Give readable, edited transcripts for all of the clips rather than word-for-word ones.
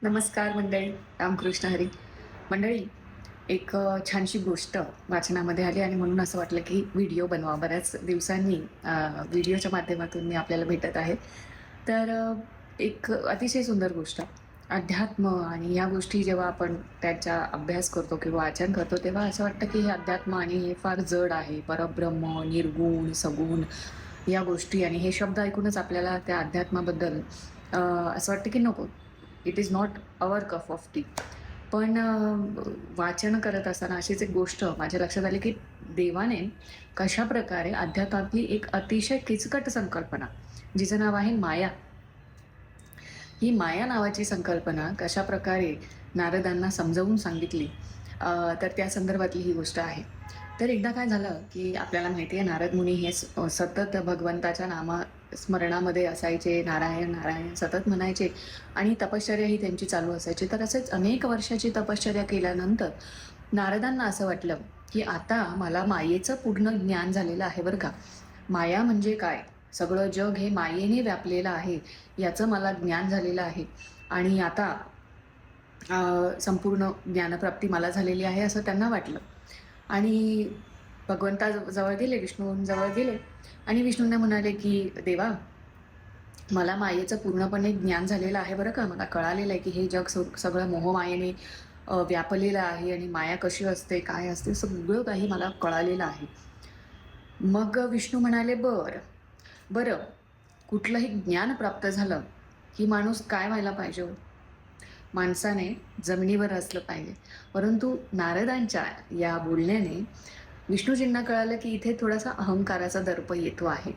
नमस्कार मंडळी. रामकृष्ण हरी. मंडळी, एक छानशी गोष्ट वाचनामध्ये आली आणि म्हणून असं वाटलं की व्हिडिओ बनवा. बऱ्याच दिवसांनी व्हिडिओच्या माध्यमातून मी आपल्याला भेटत आहे. तर एक अतिशय सुंदर गोष्ट, अध्यात्म आणि या गोष्टी जेव्हा आपण त्याचा अभ्यास करतो किंवा वाचन करतो, तेव्हा असं वाटतं की हे अध्यात्म आणि हे फार जड आहे. परब्रह्म, निर्गुण, सगुण या गोष्टी आणि हे शब्द ऐकूनच आपल्याला त्या अध्यात्माबद्दल असं वाटतं की नको, it is not our cup of T. पण वाचन करत असताना अशीच एक गोष्ट माझ्या लक्षात आली की देवाने कशाप्रकारे अध्यात्मातली एक अतिशय किचकट संकल्पना, जिचं नाव आहे माया, ही माया नावाची संकल्पना कशाप्रकारे नारदांना समजावून सांगितली, तर त्या संदर्भातली ही गोष्ट आहे. तर एकदा काय झालं की आपल्याला माहिती आहे, नारद मुनी हे सतत भगवंताच्या स्मरणामध्ये असायचे, नारायण नारायण सतत म्हणायचे आणि तपश्चर्या ही त्यांची चालू असायची. तर असेच अनेक वर्षाची तपश्चर्या केल्यानंतर नारदांना असं वाटलं की आता मला मायेचं पूर्ण ज्ञान झालेलं आहे बरं का. माया म्हणजे काय, सगळं जग हे मायेने व्यापलेलं आहे याचं मला ज्ञान झालेलं आहे आणि आता संपूर्ण ज्ञानप्राप्ती मला झालेली आहे असं त्यांना वाटलं. आणि भगवंता जवळ गेले, विष्णूंजवळ गेले आणि विष्णूंना म्हणाले की देवा, मला मायेचं पूर्णपणे ज्ञान झालेलं आहे बरं का. मला कळालेलं आहे की हे जग सगळं मोहमायेने व्यापलेलं आहे आणि माया कशी असते, काय असते, सगळं काही मला कळालेलं आहे. मग विष्णू म्हणाले, बरं बरं, कुठलंही ज्ञान प्राप्त झालं की माणूस काय व्हायला पाहिजे हो? माणसाने जमिनीवर असलं पाहिजे. परंतु नारदांच्या या बोलण्याने विष्णूजींना कळालं की इथे थोडासा अहंकाराचा दर्प येतो आहे.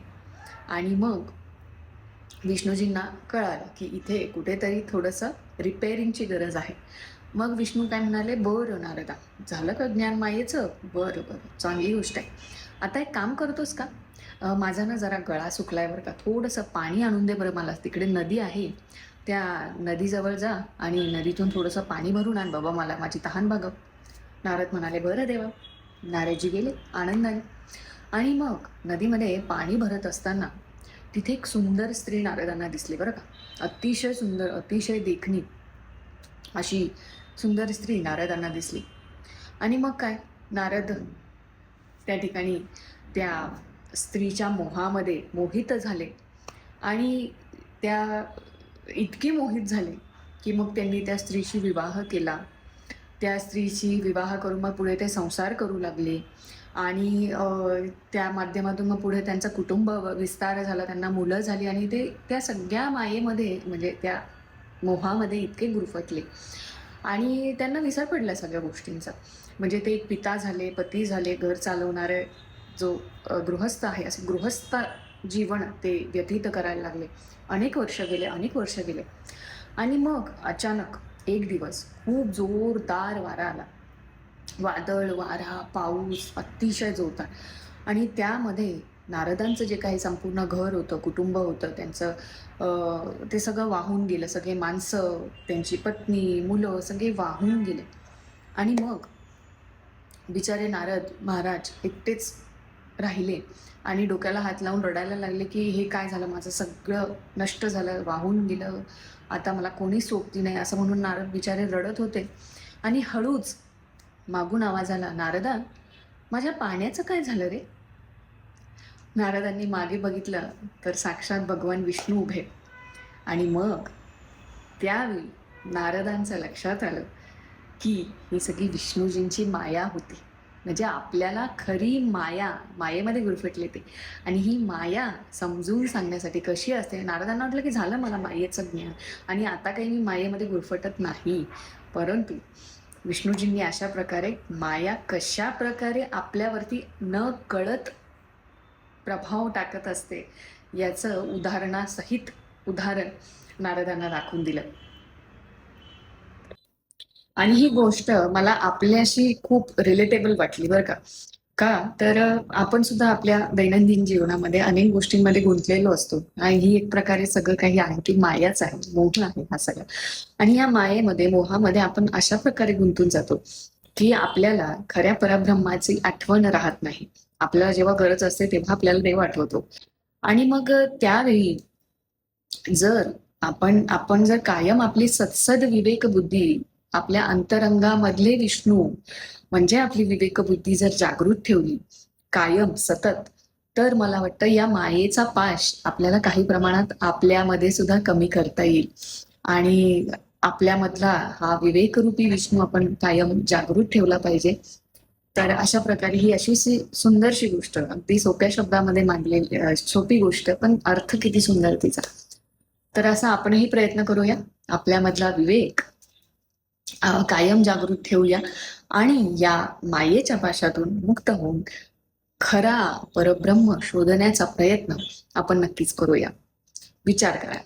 आणि मग विष्णूजींना कळालं की इथे कुठेतरी थोडंसं रिपेअरिंगची गरज आहे. मग विष्णू काय म्हणाले, बरं नारदा, झालं का ज्ञान मायेचं? बरं बरं, चांगली गोष्ट आहे. आता एक काम करतोस का? माझा ना जरा गळा सुकलाय बरं का, थोडंसं पाणी आणून दे बरं मला. तिकडे नदी आहे, त्या नदीजवळ जा आणि नदीतून थोडंसं पाणी भरून आण बाबा, मला माझी तहान भागव. नारद म्हणाले, बरं देवा. नारदजी गेले आनंदाने आणि मग नदीमध्ये पाणी भरत असताना तिथे एक सुंदर स्त्री नारदांना दिसली बरं का. अतिशय सुंदर, अतिशय देखणी अशी सुंदर स्त्री नारदांना दिसली. आणि मग काय, नारद त्या ठिकाणी त्या स्त्रीच्या मोहामध्ये मोहित झाले आणि त्या इतके मोहित झाले की मग त्यांनी त्या स्त्रीशी विवाह केला. त्या स्त्रीशी विवाह करून मग पुढे ते संसार करू लागले आणि त्या माध्यमातून मग पुढे त्यांचं कुटुंब विस्तार झाला, त्यांना मुलं झाली आणि ते त्या सगळ्या मायेमध्ये, म्हणजे त्या मोहामध्ये इतके गुरफटले आणि त्यांना विसर पडला सगळ्या गोष्टींचा. म्हणजे ते एक पिता झाले, पती झाले, घर चालवणारे जो गृहस्थ आहे, असे गृहस्थ जीवन ते व्यतीत करायला लागले. अनेक वर्ष गेले, अनेक वर्ष गेले आणि मग अचानक एक दिवस खूप जोरदार वारा आला. वादळ, वारा, पाऊस अतिशय जोरदार आणि त्यामध्ये नारदांचं जे काही संपूर्ण घर होतं, कुटुंब होतं त्यांचं, ते सगळं वाहून गेलं. सगळे माणसं, त्यांची पत्नी, मुलं सगळे वाहून गेले. आणि मग बिचारे नारद महाराज एकटेच राहिले आणि डोक्याला हात लावून रडायला लागले की हे काय झालं, माझं सगळं नष्ट झालं, वाहून गेलं, आता मला कोणी सोबती नाही, असं म्हणून नारद बिचारे रडत होते. आणि हळूच मागून आवाज आला, नारदा, माझ्या पाण्याचं काय झालं रे? नारदांनी मागे बघितलं तर साक्षात भगवान विष्णू उभे. आणि मग त्यावेळी नारदांचं लक्षात आलं की ही सगळी विष्णूजींची माया होती. म्हणजे आपल्याला खरी माया, मायेमध्ये गुरफटले ते. आणि ही माया समजून सांगण्यासाठी कशी असते, नारदांना वाटलं की झालं मला मायेचं ज्ञान आणि आता काही मी मायेमध्ये गुरफटत नाही. परंतु विष्णूजींनी अशा प्रकारे माया कशा प्रकारे आपल्यावरती न कळत प्रभाव टाकत असते याचं उदाहरणासहित उदाहरण नारदांना दाखवून दिलं. आणि ही गोष्ट मला आपल्याशी खूप रिलेटेबल वाटली बरं का. का तर आपण सुद्धा आपल्या दैनंदिन जीवनामध्ये अनेक गोष्टींमध्ये गुंतलेलो असतो आणि ही एक प्रकारे सगळं काही आहे ती मायाच आहे, मोह आहे हा सगळा. आणि या मायेमध्ये, मोहामध्ये आपण अशा प्रकारे गुंतून जातो की आपल्याला खऱ्या परब्रह्माची आठवण राहत नाही. आपल्याला जेव्हा गरज असते तेव्हा आपल्याला देव आठवतो आणि मग त्यावेळी जर आपण जर कायम आपली सत्सद विवेक बुद्धी, आपल्या अंतरंगामधले विष्णू म्हणजे आपली विवेक बुद्धी जर जागृत ठेवली कायम सतत, तर मला वाटतं या मायेचा पाश आपल्याला काही प्रमाणात आपल्यामध्ये सुद्धा कमी करता येईल. आणि आपल्यामधला हा विवेकरूपी विष्णू आपण कायम जागृत ठेवला पाहिजे. तर अशा प्रकारे ही अशी सुंदरशी गोष्ट, अगदी सोप्या शब्दामध्ये मांडलेली सोपी गोष्ट, पण अर्थ किती सुंदर तिचा. तर असा आपणही प्रयत्न करूया, आपल्यामधला विवेक कायम जागृत ठेवूया आणि या मायेच्या पाशातून मुक्त होऊन खरा परब्रह्म शोधण्याचा प्रयत्न आपण नक्कीच करूया. विचार करा.